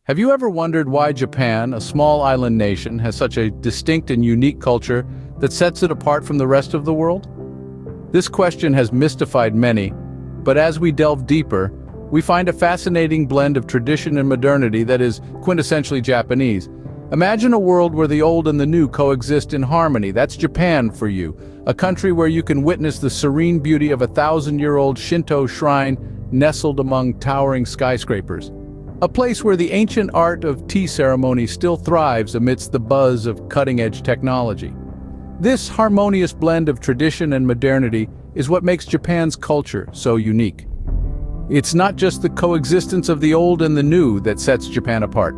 Have you ever wondered why Japan, a small island nation, has such a distinct and unique culture that sets it apart from the rest of the world? This question has mystified many, but as we delve deeper, we find a fascinating blend of tradition and modernity that is quintessentially Japanese. Imagine a world where the old and the new coexist in harmony. That's Japan for you, a country where you can witness the serene beauty of a thousand-year-old Shinto shrine nestled among towering skyscrapers. A place where the ancient art of tea ceremony still thrives amidst the buzz of cutting-edge technology. This harmonious blend of tradition and modernity is what makes Japan's culture so unique. It's not just the coexistence of the old and the new that sets Japan apart.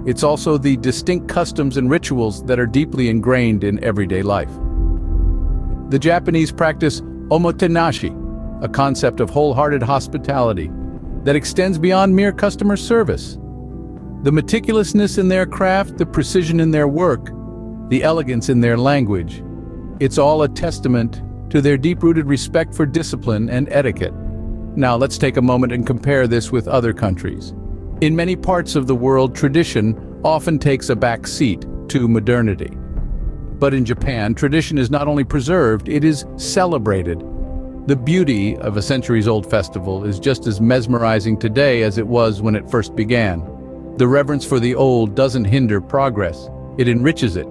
It's also the distinct customs and rituals that are deeply ingrained in everyday life. The Japanese practice omotenashi, a concept of wholehearted hospitality that extends beyond mere customer service. The meticulousness in their craft, the precision in their work, the elegance in their language. It's all a testament to their deep-rooted respect for discipline and etiquette. Now let's take a moment and compare this with other countries. In many parts of the world, tradition often takes a back seat to modernity. But in Japan, tradition is not only preserved, it is celebrated. The beauty of a centuries-old festival is just as mesmerizing today as it was when it first began. The reverence for the old doesn't hinder progress, it enriches it.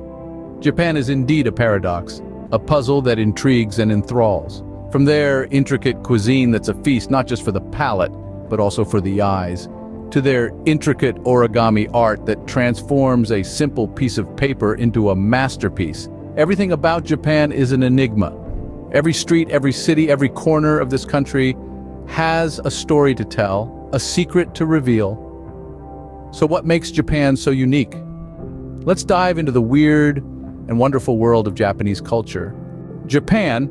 Japan is indeed a paradox, a puzzle that intrigues and enthralls. From their intricate cuisine that's a feast not just for the palate, but also for the eyes, to their intricate origami art that transforms a simple piece of paper into a masterpiece. Everything about Japan is an enigma. Every street, every city, every corner of this country has a story to tell, a secret to reveal. So what makes Japan so unique? Let's dive into the weird and wonderful world of Japanese culture. Japan,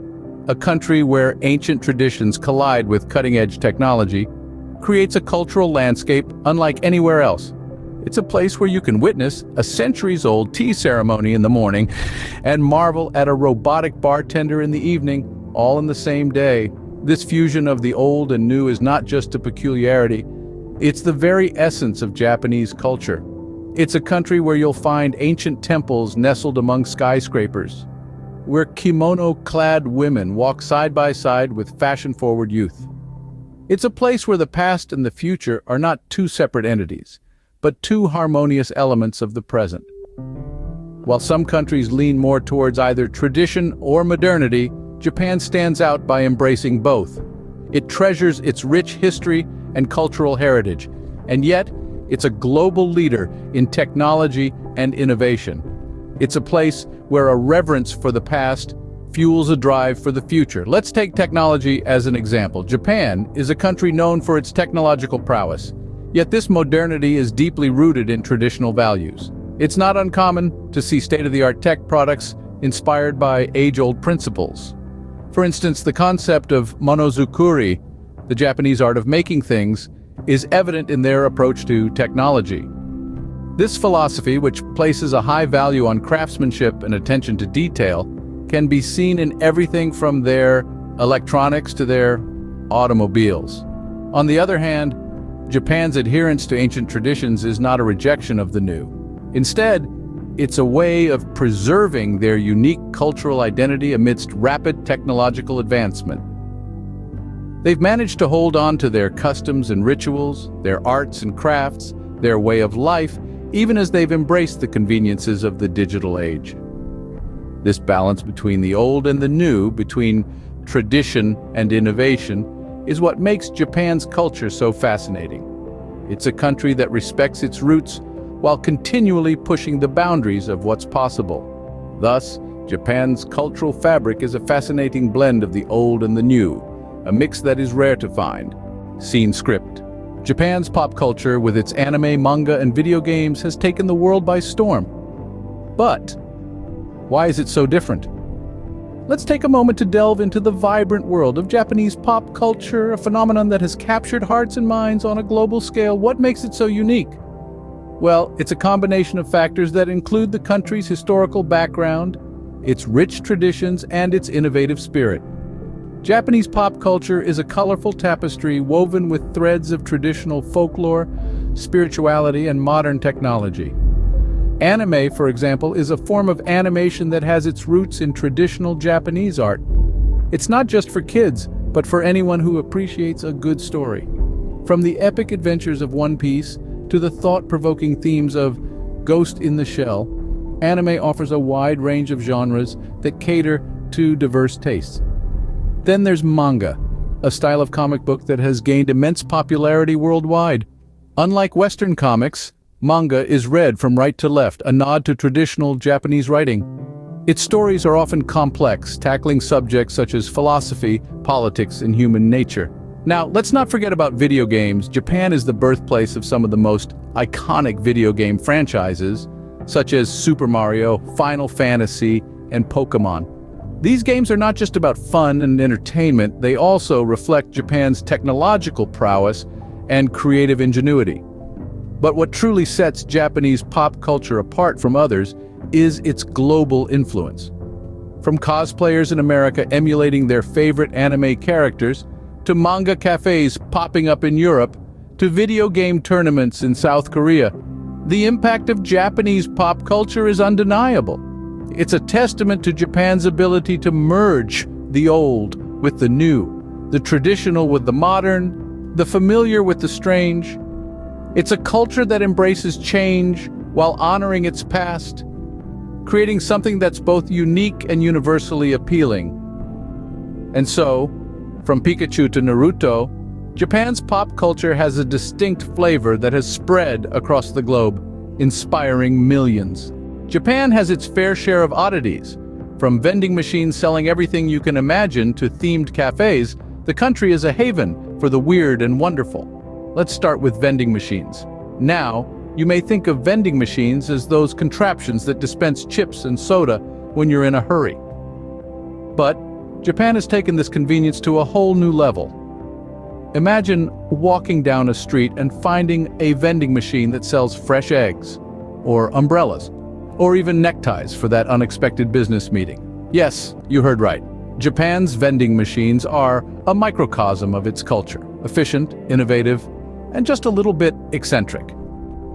a country where ancient traditions collide with cutting-edge technology, creates a cultural landscape unlike anywhere else. It's a place where you can witness a centuries-old tea ceremony in the morning and marvel at a robotic bartender in the evening, all in the same day. This fusion of the old and new is not just a peculiarity, it's the very essence of Japanese culture. It's a country where you'll find ancient temples nestled among skyscrapers, where kimono-clad women walk side by side with fashion-forward youth. It's a place where the past and the future are not two separate entities, but two harmonious elements of the present. While some countries lean more towards either tradition or modernity, Japan stands out by embracing both. It treasures its rich history and cultural heritage, and yet it's a global leader in technology and innovation. It's a place where a reverence for the past fuels a drive for the future. Let's take technology as an example. Japan is a country known for its technological prowess. Yet this modernity is deeply rooted in traditional values. It's not uncommon to see state-of-the-art tech products inspired by age-old principles. For instance, the concept of monozukuri, the Japanese art of making things, is evident in their approach to technology. This philosophy, which places a high value on craftsmanship and attention to detail, can be seen in everything from their electronics to their automobiles. On the other hand, Japan's adherence to ancient traditions is not a rejection of the new. Instead, it's a way of preserving their unique cultural identity amidst rapid technological advancement. They've managed to hold on to their customs and rituals, their arts and crafts, their way of life, even as they've embraced the conveniences of the digital age. This balance between the old and the new, between tradition and innovation, is what makes Japan's culture so fascinating. It's a country that respects its roots while continually pushing the boundaries of what's possible. Thus, Japan's cultural fabric is a fascinating blend of the old and the new, a mix that is rare to find. Scene script. Japan's pop culture, with its anime, manga, and video games, has taken the world by storm. But why is it so different? Let's take a moment to delve into the vibrant world of Japanese pop culture, a phenomenon that has captured hearts and minds on a global scale. What makes it so unique? Well, it's a combination of factors that include the country's historical background, its rich traditions, and its innovative spirit. Japanese pop culture is a colorful tapestry woven with threads of traditional folklore, spirituality, and modern technology. Anime, for example, is a form of animation that has its roots in traditional Japanese art. It's not just for kids, but for anyone who appreciates a good story. From the epic adventures of One Piece to the thought-provoking themes of Ghost in the Shell, anime offers a wide range of genres that cater to diverse tastes. Then there's manga, a style of comic book that has gained immense popularity worldwide. Unlike Western comics, manga is read from right to left, a nod to traditional Japanese writing. Its stories are often complex, tackling subjects such as philosophy, politics, and human nature. Now, let's not forget about video games. Japan is the birthplace of some of the most iconic video game franchises, such as Super Mario, Final Fantasy, and Pokemon. These games are not just about fun and entertainment, they also reflect Japan's technological prowess and creative ingenuity. But what truly sets Japanese pop culture apart from others is its global influence. From cosplayers in America emulating their favorite anime characters, to manga cafes popping up in Europe, to video game tournaments in South Korea, the impact of Japanese pop culture is undeniable. It's a testament to Japan's ability to merge the old with the new, the traditional with the modern, the familiar with the strange. It's a culture that embraces change while honoring its past, creating something that's both unique and universally appealing. And so, from Pikachu to Naruto, Japan's pop culture has a distinct flavor that has spread across the globe, inspiring millions. Japan has its fair share of oddities. From vending machines selling everything you can imagine to themed cafes, the country is a haven for the weird and wonderful. Let's start with vending machines. Now, you may think of vending machines as those contraptions that dispense chips and soda when you're in a hurry. But Japan has taken this convenience to a whole new level. Imagine walking down a street and finding a vending machine that sells fresh eggs, or umbrellas, or even neckties for that unexpected business meeting. Yes, you heard right. Japan's vending machines are a microcosm of its culture, efficient, innovative, and just a little bit eccentric.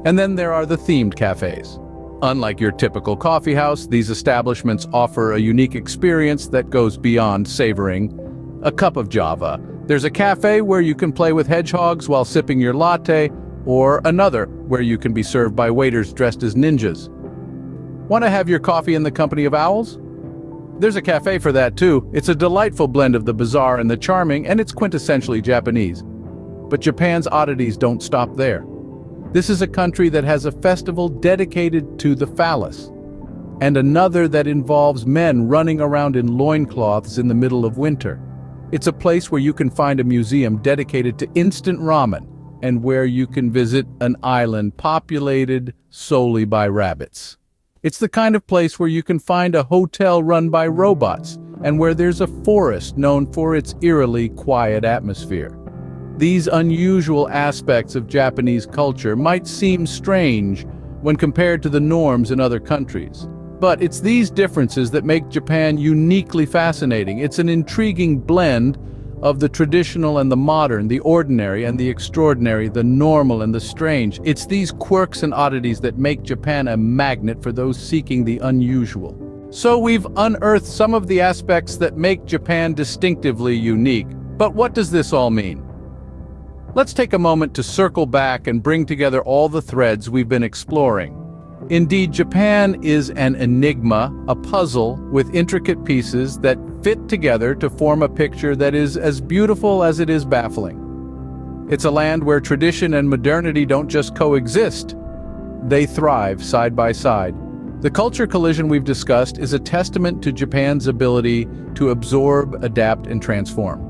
And then there are the themed cafes. Unlike your typical coffee house, these establishments offer a unique experience that goes beyond savoring a cup of Java. There's a cafe where you can play with hedgehogs while sipping your latte, or another where you can be served by waiters dressed as ninjas. Want to have your coffee in the company of owls? There's a cafe for that too. It's a delightful blend of the bizarre and the charming, and it's quintessentially Japanese. But Japan's oddities don't stop there. This is a country that has a festival dedicated to the phallus, and another that involves men running around in loincloths in the middle of winter. It's a place where you can find a museum dedicated to instant ramen, and where you can visit an island populated solely by rabbits. It's the kind of place where you can find a hotel run by robots, and where there's a forest known for its eerily quiet atmosphere. These unusual aspects of Japanese culture might seem strange when compared to the norms in other countries. But it's these differences that make Japan uniquely fascinating. It's an intriguing blend of the traditional and the modern, the ordinary and the extraordinary, the normal and the strange. It's these quirks and oddities that make Japan a magnet for those seeking the unusual. So we've unearthed some of the aspects that make Japan distinctively unique. But what does this all mean? Let's take a moment to circle back and bring together all the threads we've been exploring. Indeed, Japan is an enigma, a puzzle with intricate pieces that fit together to form a picture that is as beautiful as it is baffling. It's a land where tradition and modernity don't just coexist, they thrive side by side. The culture collision we've discussed is a testament to Japan's ability to absorb, adapt, and transform.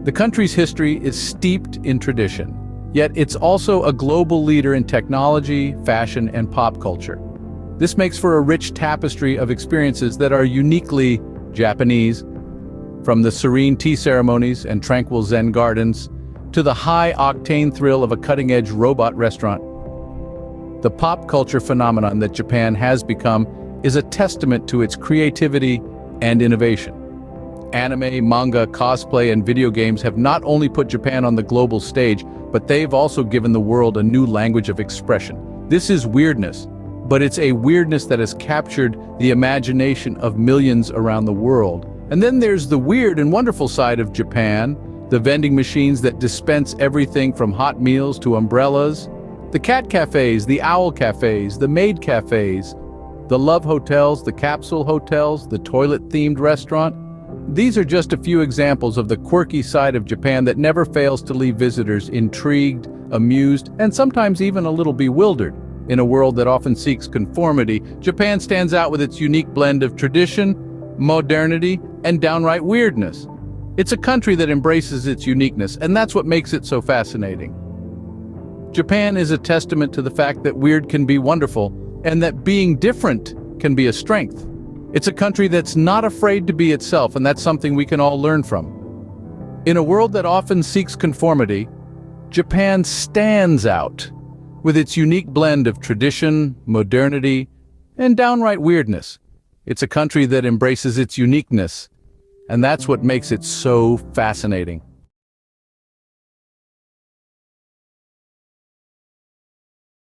The country's history is steeped in tradition, yet it's also a global leader in technology, fashion, and pop culture. This makes for a rich tapestry of experiences that are uniquely Japanese, from the serene tea ceremonies and tranquil Zen gardens to the high-octane thrill of a cutting-edge robot restaurant. The pop culture phenomenon that Japan has become is a testament to its creativity and innovation. Anime, manga, cosplay, and video games have not only put Japan on the global stage, but they've also given the world a new language of expression. This is weirdness, but it's a weirdness that has captured the imagination of millions around the world. And then there's the weird and wonderful side of Japan, the vending machines that dispense everything from hot meals to umbrellas, the cat cafes, the owl cafes, the maid cafes, the love hotels, the capsule hotels, the toilet-themed restaurant. These are just a few examples of the quirky side of Japan that never fails to leave visitors intrigued, amused, and sometimes even a little bewildered. In a world that often seeks conformity, Japan stands out with its unique blend of tradition, modernity, and downright weirdness. It's a country that embraces its uniqueness, and that's what makes it so fascinating. Japan is a testament to the fact that weird can be wonderful, and that being different can be a strength. It's a country that's not afraid to be itself, and that's something we can all learn from. In a world that often seeks conformity, Japan stands out with its unique blend of tradition, modernity, and downright weirdness. It's a country that embraces its uniqueness, and that's what makes it so fascinating.